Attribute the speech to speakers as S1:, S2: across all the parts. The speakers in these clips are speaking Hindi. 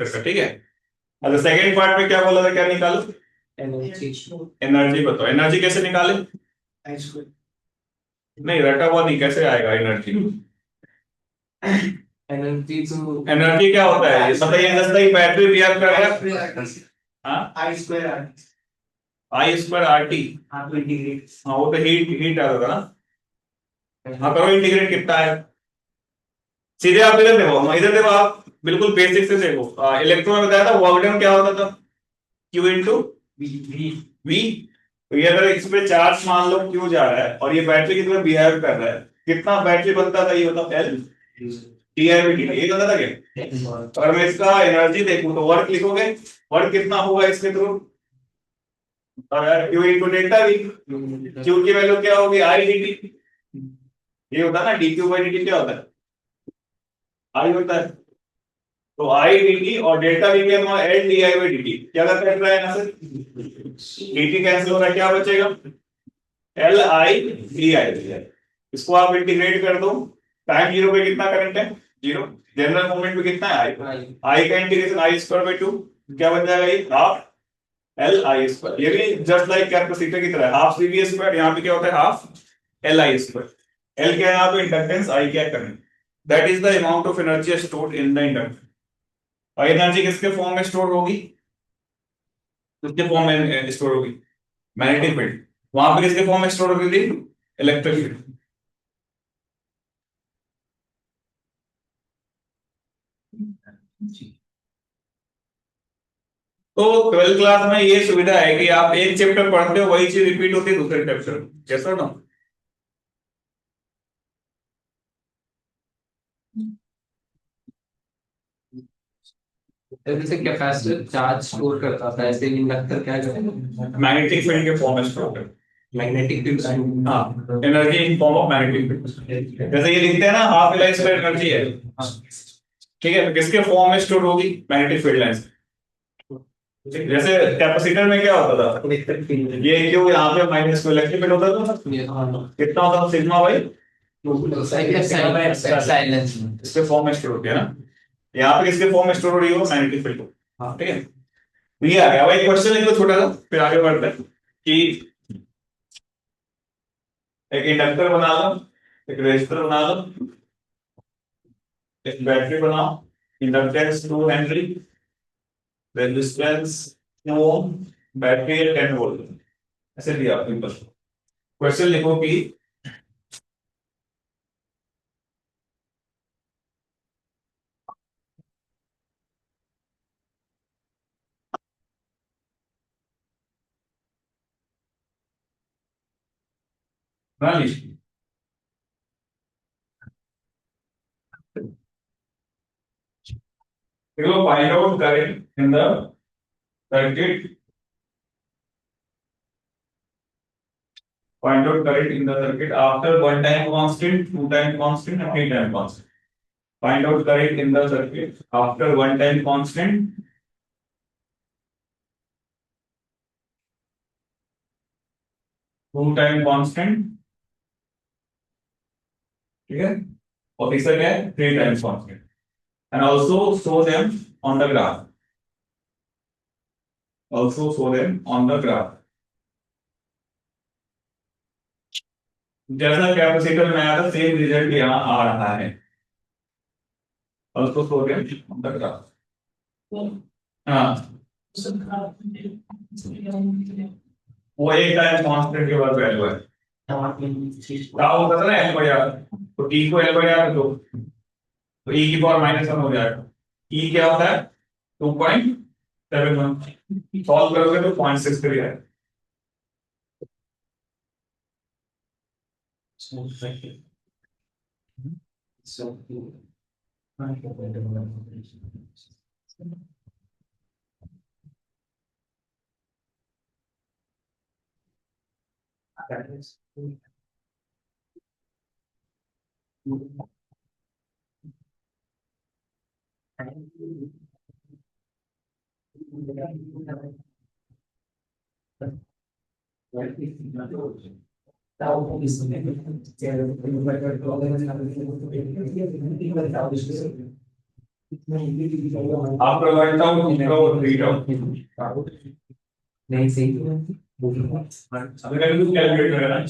S1: ठीक है। अच्छा सेकंड पार्ट में क्या बोला था, क्या निकालो?
S2: एनर्जी।
S1: एनर्जी बताओ, एनर्जी कैसे निकाले? नहीं रटा हुआ नहीं, कैसे आएगा एनर्जी?
S2: एनर्जी तो
S1: एनर्जी क्या होता है ये बताइए, जैसे ही बैटरी रिएक्ट कर रहा है। हाँ
S2: I square R
S1: I square R T.
S2: हाँ तो इंटीग्रेट।
S1: हाँ वो तो हीट हीट आ रहा था ना। हाँ करो इंटीग्रेट, कितना है? सीधे आप इधर देखो, इधर देखो आप, बिल्कुल बेसिक से देखो। इलेक्ट्रॉन में बताया था वर्क डन क्या होता था, क्यू इंटू
S2: वी।
S1: वी। तो ये अगर इस पे चार्ज मान लो क्यू जा रहा है और ये बैटरी की तरह बिहेव कर रहा है, कितना बैटरी बनता था ये बताओ? L T I we T, ये बनता था क्या? अगर मैं इसका एनर्जी देखूं तो वर्क लिखोगे, वर्क कितना होगा इसके through? Q into delta we. Q की वैल्यू क्या होगी? I D T. ये होता है ना D Q by D T, क्या होता है? आई होता है। तो आई डी टी और डेल्टा वी के अलावा L D I by D T, क्या करता है यहाँ से? डी टी कैंसिल हो रहा है, क्या बचेगा? L I D I. इसको आप इंटीग्रेट कर दो, टाइम जीरो पे कितना करंट है? जीरो। जनरल मोमेंट पे कितना है? आई। आई का integration I square by two, क्या बन जाएगा? ये हाफ एल आई स्क्वायर। ये भी जस्ट लाइक कैपेसिटर की तरह हाफ सी वी स्क्वायर, यहाँ पे क्या होता है? Half L I square. L क्या है यहाँ पे? इंडक्टेंस, आई क्या है? Current. That is the amount of energy stored in the inductor. और एनर्जी किसके फॉर्म में स्टोर होगी? किसके फॉर्म में स्टोर होगी? Magnetic field. वहां पे किसके फॉर्म में स्टोर होगी थी? Electric field. तो 12th क्लास में ये सुविधा है कि आप एक चैप्टर पढ़ते हो, वही चीज रिपीट होती है दूसरे चैप्टर में, कैसा ना?
S2: जैसे कैपेसिटर चार्ज स्टोर करता था, ऐसे इंडक्टर क्या करता?
S1: मैग्नेटिक फील्ड के फॉर्म में स्टोर करते
S2: मैग्नेटिक फील्ड।
S1: हैं। हाँ energy in form of magnetic field. जैसे ये लिखते हैं ना half L I square energy है, ठीक है? तो किसके फॉर्म में स्टोर होगी? Magnetic field lines. जैसे कैपेसिटर में क्या होता था? ये क्यों यहाँ पे माइनस को इलेक्ट्रिक फील्ड होता था, कितना होता था? Sigma by
S2: silence.
S1: इसके फॉर्म में स्टोर होती है ना। यहाँ पे किसके फॉर्म में स्टोर हो रही हो? मैग्नेटिक फील्ड को। हाँ ठीक है। तो ये आ गया भाई क्वेश्चन, एक छोटा सा, फिर आगे बढ़ते हैं कि एक इंडक्टर बना लो, एक रेजिस्टर बना लो, एक बैटरी बनाओ, इंडक्टेंस 2 हेनरी, रेजिस्टेंस 2 ओम, बैटरी 10 वोल्ट। ऐसे दिया सिंपल। क्वेश्चन लिखो कि बना लीजिए। देखो find out current in the circuit, find out current in the circuit after one time constant, two time constant, and three time constant. Find out current in the circuit after one time constant, two time constant, ठीक है? और तीसरा क्या है? Three times constant. And also show them on the graph. Also show them on the graph. जैसा कैपेसिटर में आया था सेम रिजल्ट यहाँ आ रहा है। Also show them on the graph. हाँ वो एक टाइम कांस्टेंट के बाद वैल्यू है। क्या होता था ना एल बढ़ जाता, तो टी को एल बढ़ जाता तो ई की पावर -1 हो जाएगा। ई क्या होता है? 2.71। सॉल्व करोगे तो 0.63 है। आफ्टर 1 टाउ 2 टाउ 3 टाउ
S2: नहीं सही
S1: अभी वैल्यू कैलकुलेट करें ना e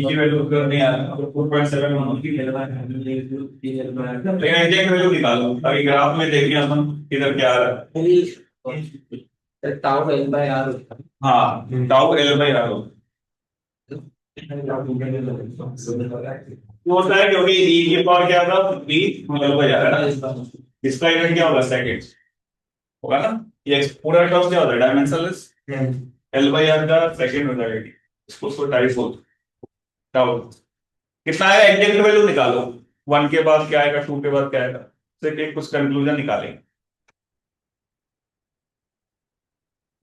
S1: की वैल्यू करनी है 4.7 लेकिन एग्जैक्ट वैल्यू निकालो अभी ग्राफ में देखिए अपन किधर क्या आ रहा है
S2: टाउ एल बाय आर
S1: हाँ टाउ एल बाई आर वो होता है क्योंकि e की पावर क्या था b एल बाई आर है ना इसका यूनिट क्या होगा सेकंड होगा ना ये पूरा टर्म क्या होता है डायमेंशनलेस एल बाई आर का सेकंड हो जाएगा इसको उसको टाइप हो टाउ कितना आएगा एग्जैक्ट वैल्यू निकालो 1 के बाद क्या आएगा 2 के बाद क्या आएगा फिर कुछ कंक्लूजन निकालेंगे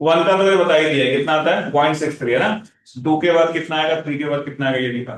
S1: 1 का तो ये बता ही दिया है कितना आता है 0.63 है ना 2 के बाद कितना आएगा 3 के बाद कितना आएगा ये लिखा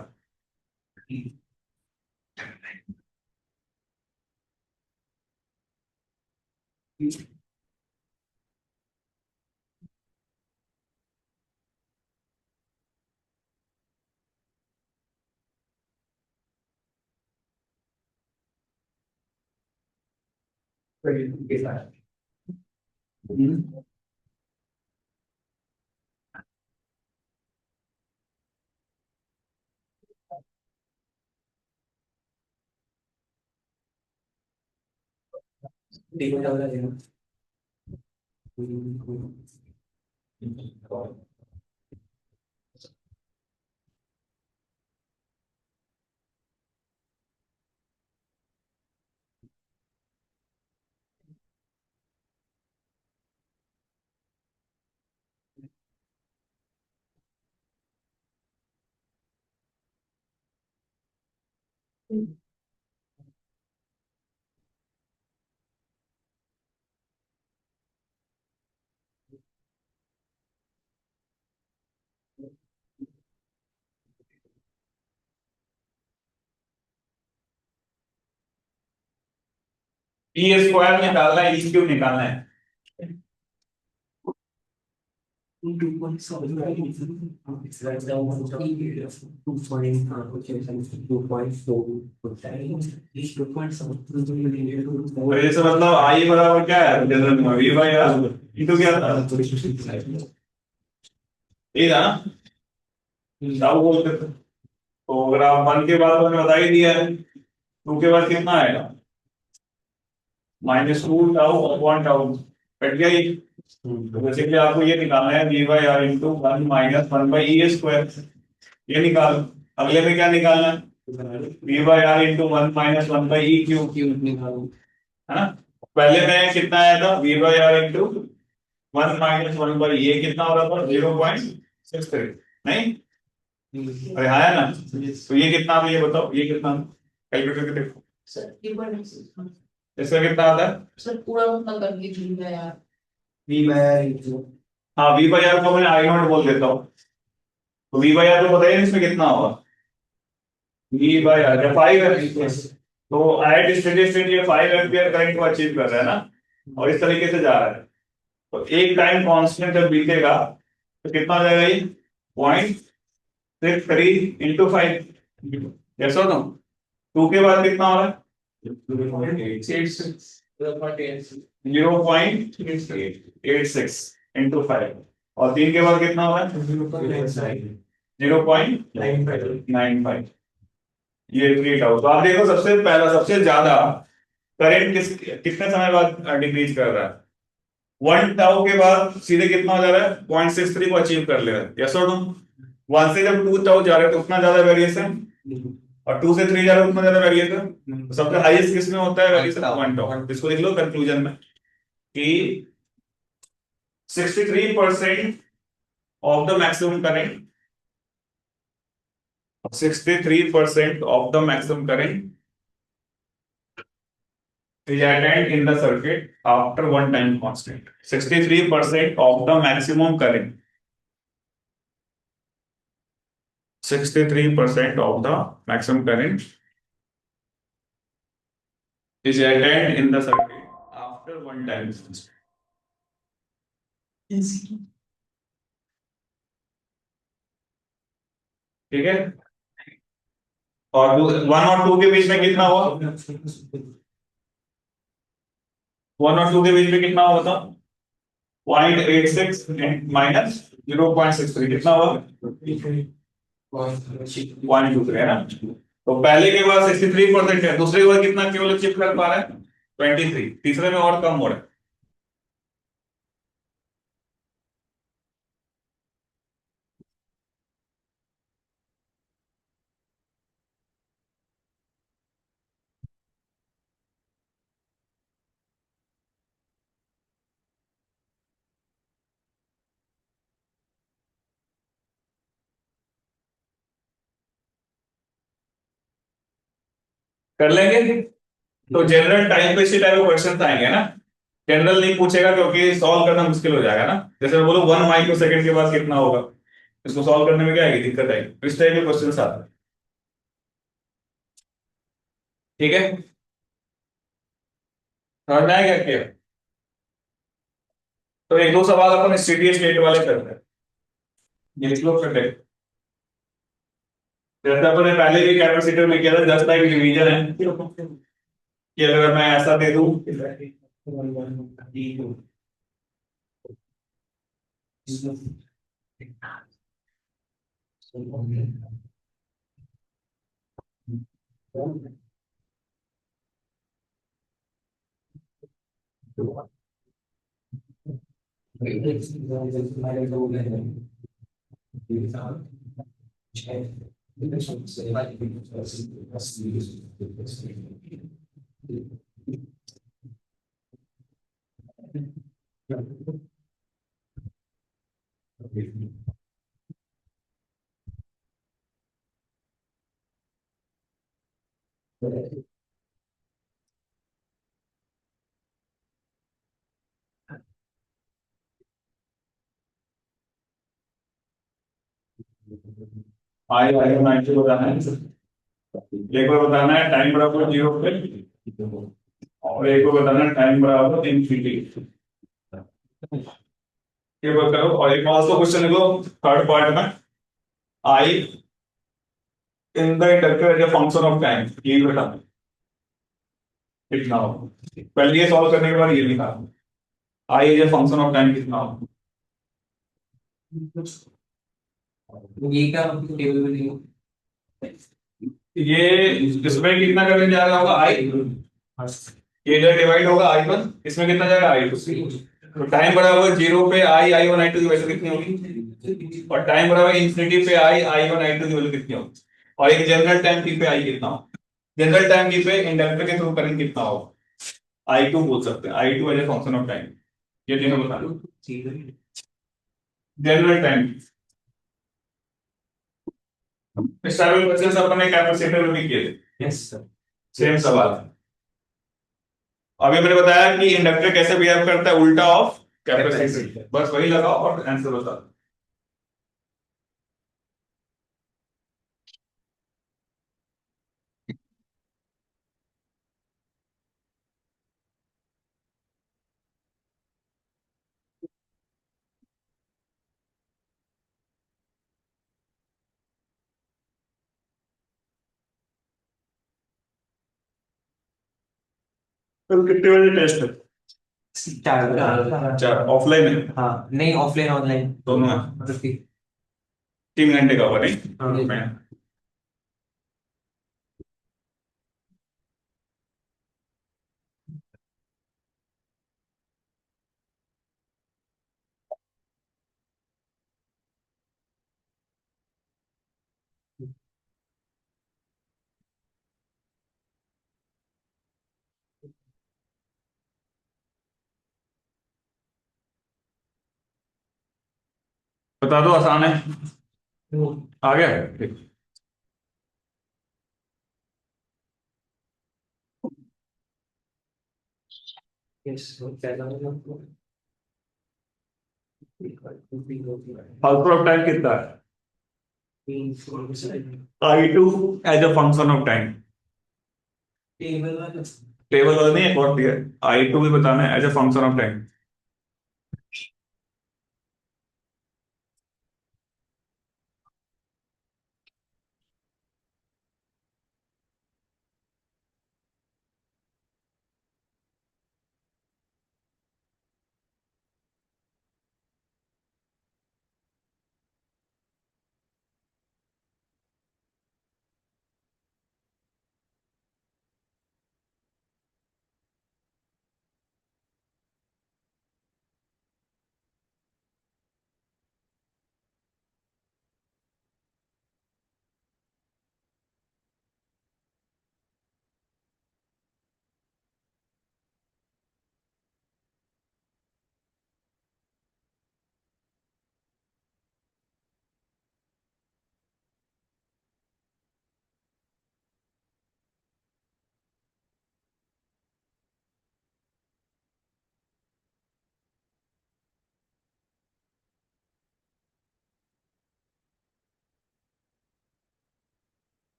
S1: ई स्क्वायर निकालना है ई क्यूब निकालना है
S2: 2.4
S1: और ये से मतलब आई बराबर क्या है जनरल में वी बाई आर इनटू क्या था ये था ना टाउ बोलते थे तो अगर आप 1 के बाद हमने बता ही दिया है 2 के बाद कितना आएगा -2 टाउ अपॉन टाउ कट गया ये तो बेसिकली आपको ये निकालना है V by R into 1 minus 1 by E square ये निकाल अगले में क्या निकालना है V by R into 1 minus 1 by E cube
S2: cube निकालो
S1: है ना पहले में कितना आया था V by R into 1 minus 1 by ये कितना हो रहा था 0.63 नहीं अरे हाँ है ना तो ये कितना आता है ये बताओ ये कितना कैलकुलेट करके देखो इसका कितना आता है
S3: सर पूरा उतना कर लीजिएगा यार
S2: वी बाय आर इनटू
S1: हाँ वी बाई आर को मैं आई नॉट बोल देता हूँ तो वी बाई आर को बताइए इसमें कितना होगा वी बाई आर जब 5 है तो एट स्टेडी स्टेट ये 5 एम्पियर करंट को अचीव कर रहा है ना और इस तरीके से जा रहा है तो एक टाइम कांस्टेंट जब बीतेगा तो कितना हो जाएगा ये 0.63 इंटू 5 जैसा ना 2 के बाद कितना हो रहा है 0.86 इंटू 5 और 3 के बाद कितना हो रहा है 0.95 ये 3 टाउ तो आप देखो सबसे पहला सबसे ज्यादा करंट कितने समय बाद डिक्रीज कर रहा है 1 टाउ के बाद सीधे कितना हो जा रहा है 0.63 को अचीव कर ले रहा है यस और नो 1 से जब 2 टाउ जा रहा है तो उतना ज्यादा वेरिएशन और 2 से 3 जा रहा है उतना ज्यादा वेरिएशन तो सबसे हाईएस्ट किस में होता है वेरिएशन 1 टाउ इसको लिख लो कंक्लूजन में कि 63% of the maximum current 63% of the maximum current is attained in the circuit after one time constant 63% of the maximum current 63% of the maximum current is attained in the circuit after one time constant ठीक है और 1 और 2 के बीच में कितना हुआ 1 और 2 के बीच में कितना होगा था? 0.86 माइनस 0.63 कितना हुआ? 0.23 है ना। तो पहले के बाद 63% है, दूसरे के बाद कितना केवल चिप कर पा रहा है? 23, तीसरे में और कम हो रहा है। कर लेंगे। तो जनरल टाइप पे इसी टाइप के क्वेश्चन आएंगे ना। जनरल नहीं पूछेगा क्योंकि सॉल्व करना मुश्किल हो जाएगा ना। जैसे मैं बोलो 1 माइक्रो सेकंड के बाद कितना होगा, इसको सॉल्व करने में क्या आएगी, दिक्कत आएगी। तो इस टाइप के क्वेश्चन आते हैं। ठीक है, समझ में आएगा क्या? तो एक दो सवाल अपन स्टेडी स्टेट वाले करते हैं, ये लिख लो फिर देख। जैसे अपन ने पहले भी कैपेसिटर में किया था, जस्ट लाइक डिवीजन है कि अगर मैं ऐसा दे दूं आई आई 90 बताना है, एक बार बताना है टाइम बराबर 0 पे, और एक बार बताना है टाइम बराबर इनफिनिटी। ये बात करो। और एक और क्वेश्चन लिखो थर्ड पार्ट में, I in the inductor as a function of time, ये बेटा कितना हो। पहले ये सॉल्व करने के बाद ये लिखा, I as a function of time कितना हो।
S2: ये क्या टेबल में नहीं हो?
S1: ये इसमें कितना करने जा रहा होगा, आई, ये इधर डिवाइड होगा आई वन, इसमें कितना जाएगा आई टू। तो टाइम बराबर 0 पे आई आई वन आई टू की वैल्यू कितनी होगी, और टाइम बराबर इंफिनिटी पे आई आई वन आई टू की वैल्यू कितनी होगी, और एक जनरल टाइम टी पे आई कितना हो। जनरल टाइम टी पे इंडक्टर के थ्रू करंट कितना होगा, आई टू बोल सकते हैं, I two as a function of time. ये तीनों बता दो। जनरल टाइम स्टेबल प्रोसेस अपने कैपेसिटर में भी किए थे,
S2: यस सर।
S1: सेम सवाल। अभी मैंने बताया कि इंडक्टर कैसे बिहेव करता है, उल्टा ऑफ कैपेसिटर, बस वही लगाओ और आंसर बता दो। कल कितने बजे टेस्ट है?
S2: 4
S1: अच्छा, ऑफलाइन है?
S2: हाँ नहीं, ऑफलाइन ऑनलाइन
S1: दोनों है।
S2: मतलब
S1: 3 घंटे का हुआ नहीं?
S2: हाँ।
S1: बता दो, आसान है। आ गया ठीक।
S2: यस पहला
S1: फालतू ऑफ टाइम कितना है, I two as a function of time. Table वाला नहीं, एक और दिया आई टू भी बताना है as a function of time.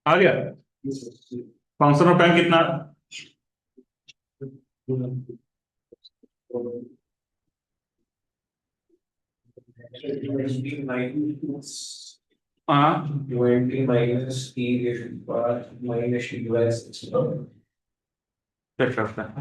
S1: आ गया फंक्शन ऑफ टाइम कितना? हाँ
S2: 20 minus t raised power minus t by 6
S1: check करते हैं।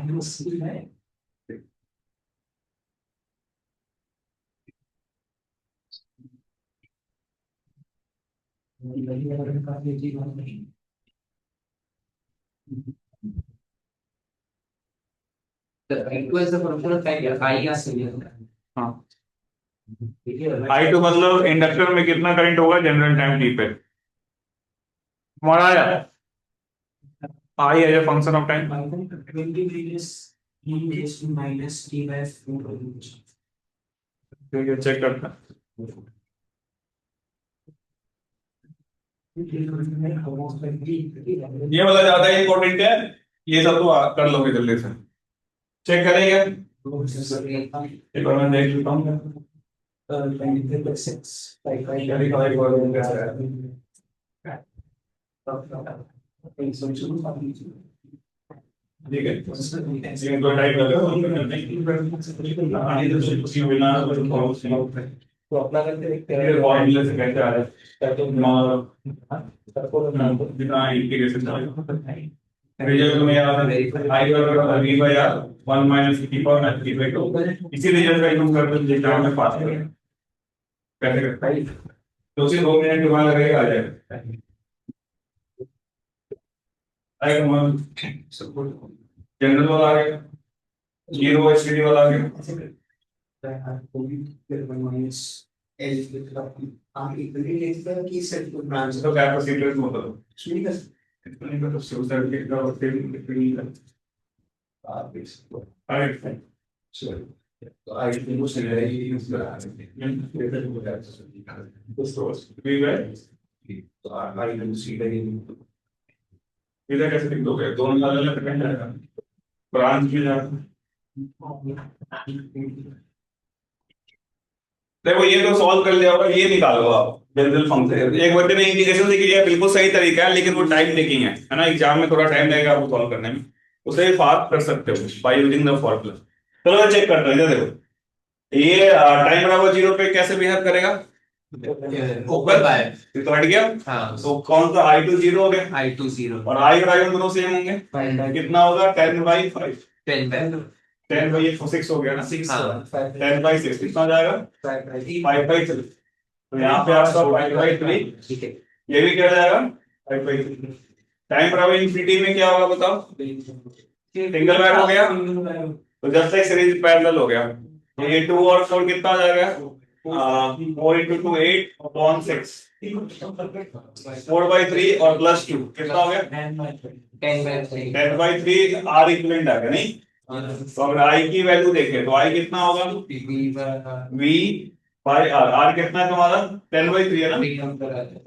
S2: is the function of time I या
S1: हाँ I तो मतलब इंडक्टर में कितना करंट होगा जनरल टाइम टी पे हमारा आया I as a function of time
S2: 20 minus t by 4
S1: ठीक है चेक करते हैं। ये वाला ज्यादा इंपॉर्टेंट है ये सब तो कर लोगे जल्दी से चेक करेंगे एक बार मैं देख लेता हूँ ठीक है इनको टाइप कर लो
S2: तो अपना करके देखते
S1: ये फॉर्मूले से कैसे आ रहा है जितना इंटीग्रेशन रिजल्ट में आ रहा है आई बराबर v by r 1 minus e power n t by 2 इसी रिजल्ट का यूज करते हैं एग्जाम में पास करें कैसे करते हैं तो उसे 2 मिनट के बाद लगेगा आ जाएगा आएगा मान जनरल वाला आ गया जीरो एसटीडी वाला आ गया तो कैपेसिटर में होता है इसको नहीं कर सकते सर्किट का और फिर
S2: तो आई थिंक उस तरह की यूज करा तो आई कैन सी दैट
S1: इधर कैसे लिख दोगे दोनों अलग अलग सेकंड जाएगा ब्रांच भी जाएगा देखो ये तो सॉल्व कर लिया होगा ये निकालो आप जनरल फंक्शन एक बच्चे ने इंटीग्रेशन सीख लिया बिल्कुल सही तरीका है लेकिन वो टाइम टेकिंग है ना एग्जाम में थोड़ा टाइम लगेगा आपको सॉल्व करने में उसे फास्ट कर सकते हो बाय यूजिंग द फॉर्मूला चलो मैं चेक करता हूँ इधर देखो ये टाइम बराबर 0 पे कैसे बिहेव करेगा
S2: ऊपर बाय
S1: तो हट गया
S2: हाँ
S1: तो कौन सा i2 0 हो गया
S2: I2 0
S1: और i और i1 दोनों सेम होंगे कितना होगा 10 by 5
S2: 10 by
S1: 10 by 6 हो गया ना
S2: 6
S1: 10 by 6 कितना हो जाएगा 5 by 3 तो यहाँ पे आपका 5 by 3
S2: ठीक है
S1: ये भी क्या हो जाएगा 5 by 3 टाइम बराबर इंफिनिटी में क्या होगा बताओ सिंगल बार हो गया तो जब तक सीरीज पैरेलल हो गया तो ये 2 और 4 कितना हो जाएगा 4 into 2 8 upon 6 4 by 3 और प्लस 2 कितना हो गया 10 by 3 r इक्विवेलेंट आ गया नहीं तो अगर i की वैल्यू देखें तो i कितना होगा v by r r कितना है तुम्हारा 10 by 3 है ना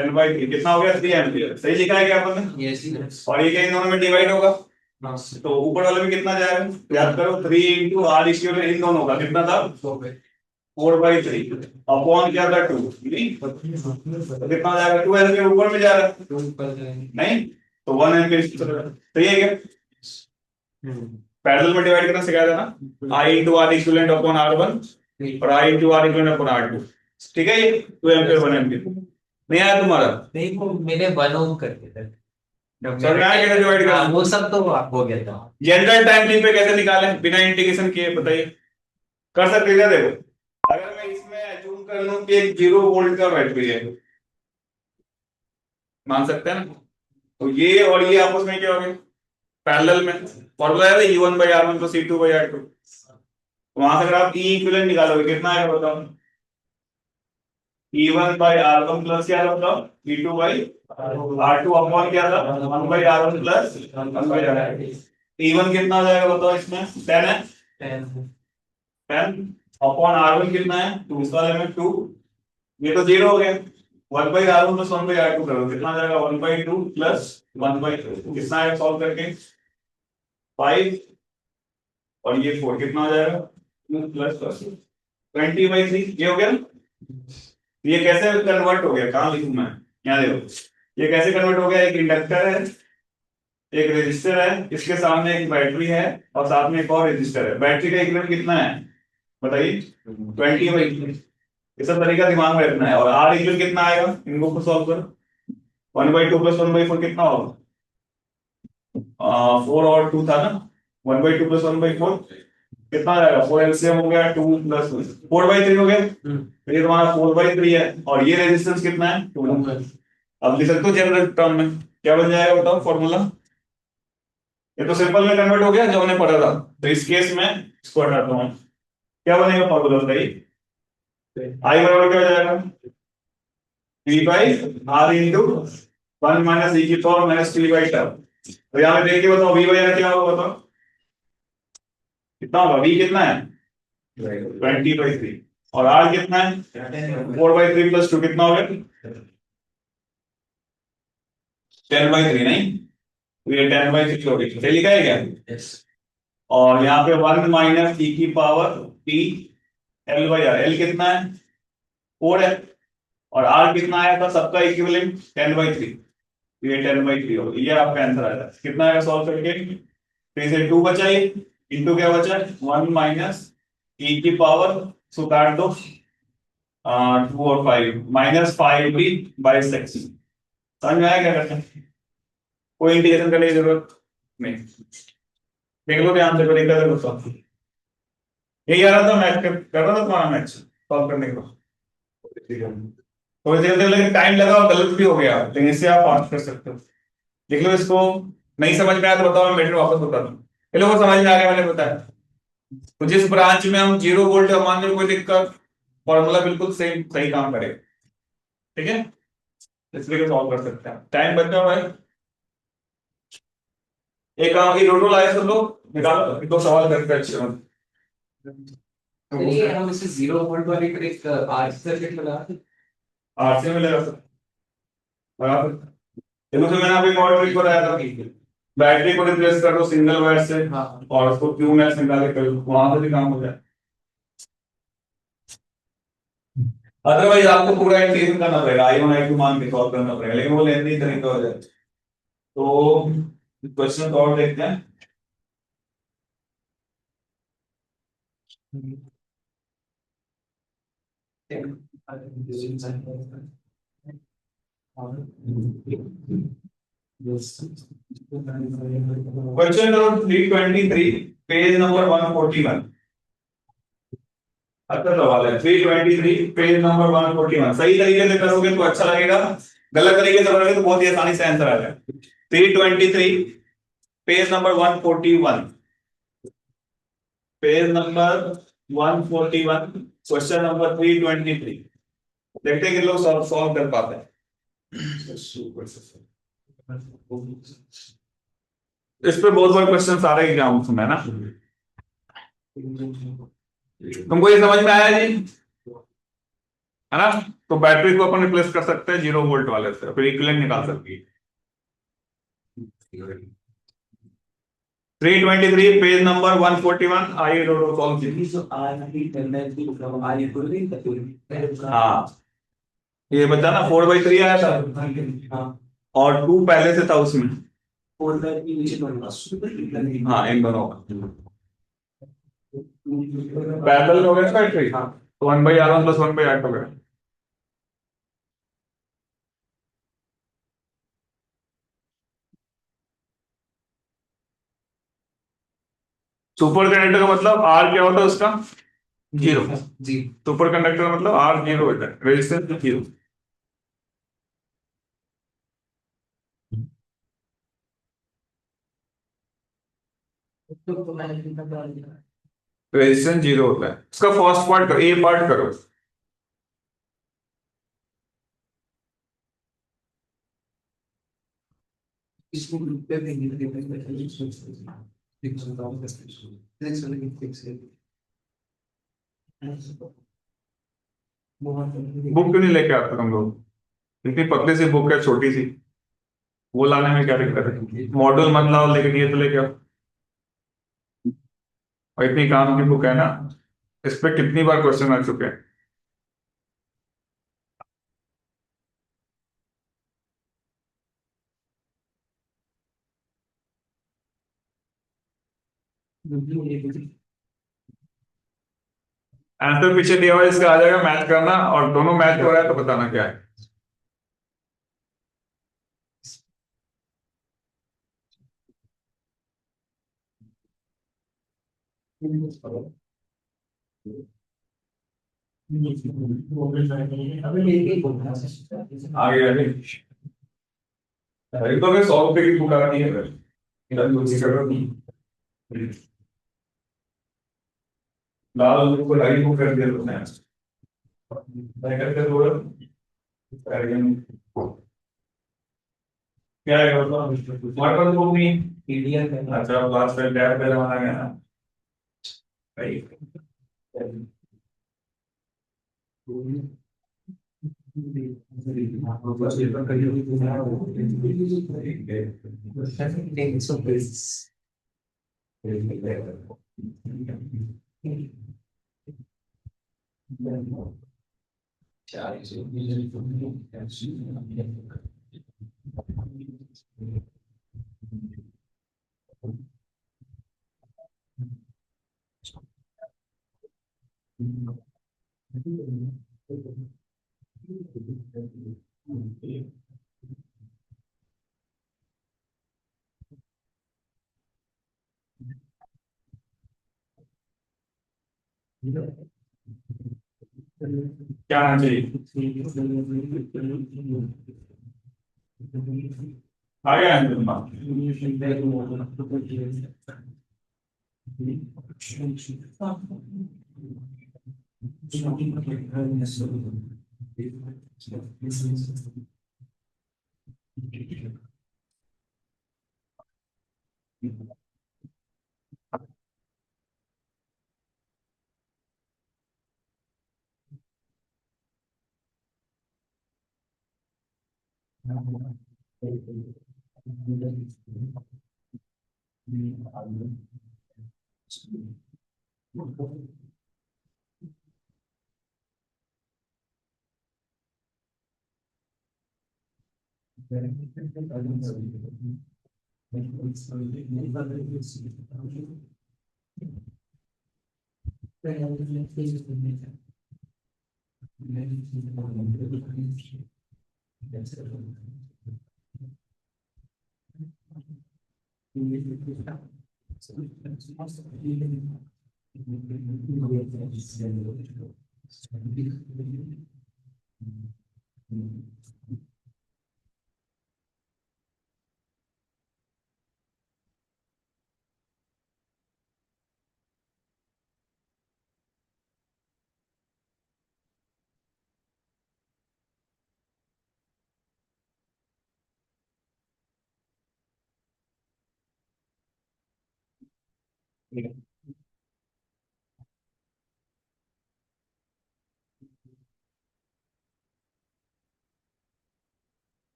S1: 10 by 3 कितना हो गया 3 एम्पियर सही लिखा है क्या आपने
S2: यस
S1: और ये क्या इन दोनों में डिवाइड होगा तो ऊपर वाले में कितना जाएगा याद करो 3 इंटू आर इक्वल इन दोनों का कितना था 4/3 अपॉन क्या था 2 नहीं तो कितना जाएगा 2 एम्पियर ऊपर में जा रहा है नहीं तो 1 एम्पियर सही है क्या पैरेलल में डिवाइड करना सिखाया था ना I into R equivalent upon R1 और I into R equivalent upon R2 ठीक है ये 2 एम्पियर 1 एम्पियर नहीं आया तुम्हारा
S2: नहीं वो मैंने 1 ओम कर दिया था
S1: सर मैं कैसे डिवाइड
S2: हाँ,
S1: करा
S2: वो सब तो हो गया था
S1: जनरल टाइम पीरियड पे कैसे निकालें बिना इंटीग्रेशन किए बताइए कर सकते हैं देखो अगर मैं इसमें अज्यूम कर लूं कि एक 0 वोल्ट का बैटरी है मान सकते हैं ना तो ये और ये आपस में क्या हो गया पैरेलल में फॉर्मूला है E1/R1 + E2/R2 वहां से अगर आप E इक्विवेलेंट निकालोगे कितना आएगा बताओ E1/R1 प्लस क्या था बताओ E2/R2 अपॉन क्या था 1/R1 प्लस 1/R2 E1 कितना आ जाएगा बताओ इसमें 10 है 10 अपॉन R1 कितना है 2 इस वाले में 2 ये तो 0 हो गया 1/R1 प्लस 1/R2 करो कितना आ जाएगा 1/2 प्लस 1/2 कितना आएगा सॉल्व करके 5 और ये 4 कितना आ जाएगा 2 प्लस 20/3 ये हो गया ये कैसे कन्वर्ट हो गया कहाँ लिखूं मैं यहाँ देखो ये कैसे कन्वर्ट हो गया एक इंडक्टर है एक रेजिस्टर है इसके सामने एक बैटरी है और साथ में एक और रेजिस्टर है बैटरी का इक्विवेलेंट कितना है बताइए 20/3 ये सब तरीका दिमाग में रखना है और आर इक्वल कितना आएगा इनको को सॉल्व करो 1/2 प्लस 1/4 कितना होगा 4 और 2 था ना 1/2 प्लस 1/4 कितना आ जाएगा 4 एलसीएम हो गया 2 प्लस 4/3 हो गया तो ये तुम्हारा 4/3 है और ये रेजिस्टेंस कितना है 2 अब लिख सकते हो जनरल टर्म में क्या बन जाएगा बताओ फॉर्मूला ये तो सिंपल में कन्वर्ट हो गया जो हमने पढ़ा था तो इस केस में इसको हटाता हूं क्या बनेगा फॉर्मूला बताइए आई बराबर क्या हो जाएगा V/R इंटू 1 माइनस e की पावर माइनस t/τ तो यहाँ पे देख के बताओ V/R क्या होगा बताओ कितना होगा V कितना है 20/3 और R कितना है 4/3 प्लस 2 कितना हो गया 10/3 नहीं तो ये 10/3 हो गई सही लिखा है क्या और यहाँ पे 1 माइनस e की पावर t L/R L कितना है 4 है और R कितना आया था सबका इक्विवेलेंट 10/3 ये 10/3 हो ये आपका आंसर आया कितना आएगा सॉल्व करके 3 से 2 बचा ये इंटू क्या बचा 1 माइनस e की पावर सो काट दो 2 और 5 माइनस 5t/6 समझ में आया क्या करते हैं कोई इंटीग्रेशन करने की जरूरत नहीं देख लो ध्यान से करें कर लो सॉल्व यही आ रहा था मैथ कर रहा था तुम्हारा मैथ सॉल्व करने को तो जल्दी लेकिन टाइम लगा और गलत भी हो गया लेकिन इससे आप फास्ट कर सकते हो देख लो इसको नहीं समझ में आया तो बताओ मैं मेटर वापस बता दूं ये लोगों को समझ में आ गया मैंने बताया तो जिस ब्रांच में हम 0 वोल्ट मान लो कोई दिक्कत फॉर्मूला बिल्कुल सेम सही काम करेगा ठीक है इसलिए सॉल्व कर सकते हैं टाइम बचा हुआ है एक काम की रोटो लाए सब लोग निकालो दो सवाल करके अच्छे
S2: चलिए हम इसे 0 वोल्ट वाली एक आरसी सर्किट लगा
S1: आरसी में लगा सकते बराबर देखो तो मैंने अभी और ट्रिक बताया था बैटरी को रिप्लेस कर दो सिंगल वायर से और उसको क्यू मैच निकाल के कर दो वहां से भी काम हो जाए अदरवाइज आपको पूरा इंटीग्रेशन करना पड़ेगा I1 I2 मान के सॉल्व करना पड़ेगा लेकिन वो लेंदी तरीका हो जाए तो क्वेश्चन और देखते हैं क्वेश्चन नंबर 323 पेज नंबर 141 अच्छा सवाल है 323 पेज नंबर 141 सही तरीके से करोगे तो अच्छा लगेगा गलत तरीके से करोगे तो बहुत ही आसानी से आंसर आ जाएगा 323 page number 141 page number 141 question number 323 देखते हैं कि लोग सॉल्व कर पाते हैं इस पे बहुत बार क्वेश्चन आ रहे हैं एग्जाम में ना तुमको ये समझ में आया जी है ना तो बैटरी को अपन रिप्लेस कर सकते हैं 0 वोल्ट वाले से फिर इक्विवेलेंट निकाल सकते हैं 323 पेज नंबर 141 आइए सॉल्व कीजिए। हाँ ये बचा ना 4/3 आया था और 2 पहले से था उसमें। हाँ इन दोनों का पैरेलल हो गया ना, हाँ तो 1/r1 + 1/r2 हो गया। सुपर कंडक्टर का मतलब आर क्या होता है उसका? जीरो।
S2: जी
S1: सुपर कंडक्टर का मतलब आर जीरो होता है, रेजिस्टेंस जीरो। रेजिस्टेंस जीरो होता है। इसका फर्स्ट पार्ट करो, ए पार्ट करो। बुक क्यों नहीं लेके आते तुम लोग? इतनी पतली सी बुक है, छोटी सी, वो लाने में क्या दिक्कत है? मॉड्यूल मत लाओ, लेकिन ये तो लेके आओ। और इतनी काम की बुक है ना, इस पे कितनी बार क्वेश्चन आ चुके हैं। आंसर पीछे दिया हुआ है, इसका आ जाएगा, मैच करना, और दोनों मैच हो रहा है तो बताना क्या है। आगे आगे अरे तो मैं 100 रुपए की बुक आ रही है, इधर कुछ कर रहा हूँ। लाल बुक को लाइट बुक कर दिया तुमने। मैं करके दो क्या है मतलब तुम्हारे पास बुक नहीं? पीडीएफ है। अच्छा लास्ट टाइम टैब पे जमाना गया ना भाई। क्या आना चाहिए? आ गया है तुम्हारा?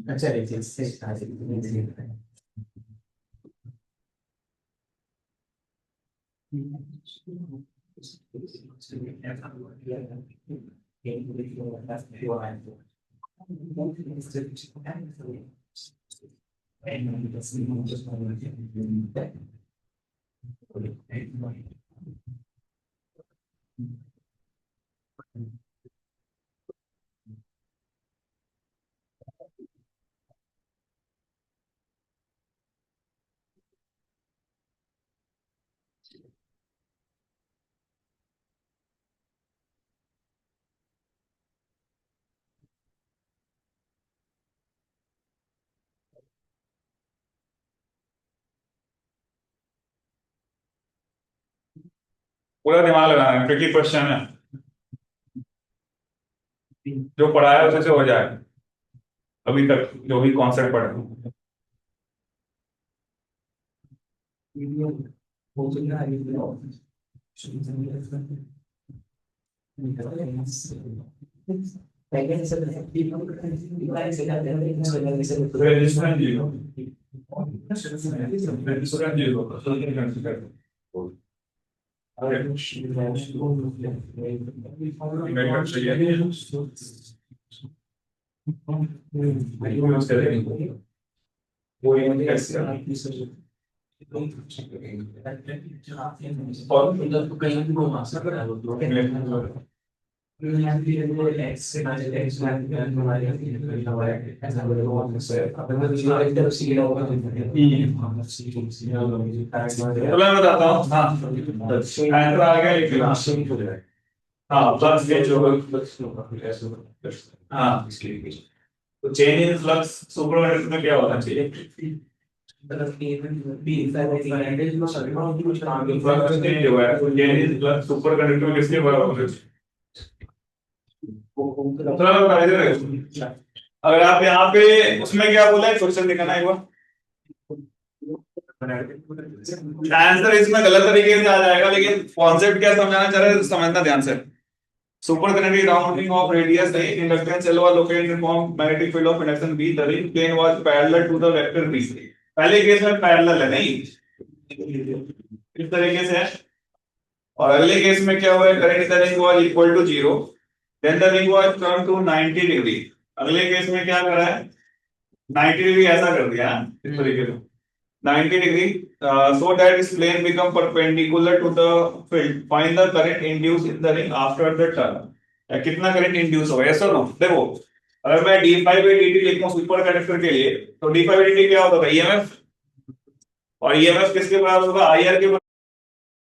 S2: अच्छा देखिए
S1: पूरा दिमाग लगाना है, ट्रिकी क्वेश्चन है, जो पढ़ाया है उसे से हो जाए अभी तक जो भी कॉन्सेप्ट पढ़ा। रेजिस्टेंस जीरो, रेजिस्टेंस जीरो, तो मैं बताता हूँ। हाँ आंसर आ गया, लिख लो। हाँ फ्लक्स चेंज होगा। हाँ तो चेंज इन फ्लक्स सुपरकंडक्टर में क्या होना चाहिए? फ्लक्स चेंज हुआ है तो चेंज इन फ्लक्स सुपरकंडक्टर में किसके बराबर होना चाहिए? अगर आप यहाँ पे उसमें क्या बोला है क्वेश्चन दिखाना एक बार। आंसर इसमें गलत तरीके से आ जाएगा, लेकिन कॉन्सेप्ट क्या समझाना चाह रहे हैं समझना ध्यान से। Super connected rounding off radius A inductance L was located in form magnetic field of induction B, the ring plane was parallel to the vector B। पहले केस में पैरेलल है नहीं, इस तरीके से है। और अगले केस में क्या हुआ है, current in the ring was equal to 0, then the ring was turn to 90 degree. अगले केस में क्या करा है, 90 डिग्री ऐसा कर दिया इस तरीके से 90 degree, so that its plane become perpendicular to the field, find the current induced in the ring after the turn। कितना करंट इंड्यूस होगा, yes or no? देखो अगर मैं d5/dt लिखूं सुपर कंडक्टर के लिए तो d5/dt क्या होता है, ईएमएफ, और ईएमएफ किसके बराबर होगा, IR के बराबर।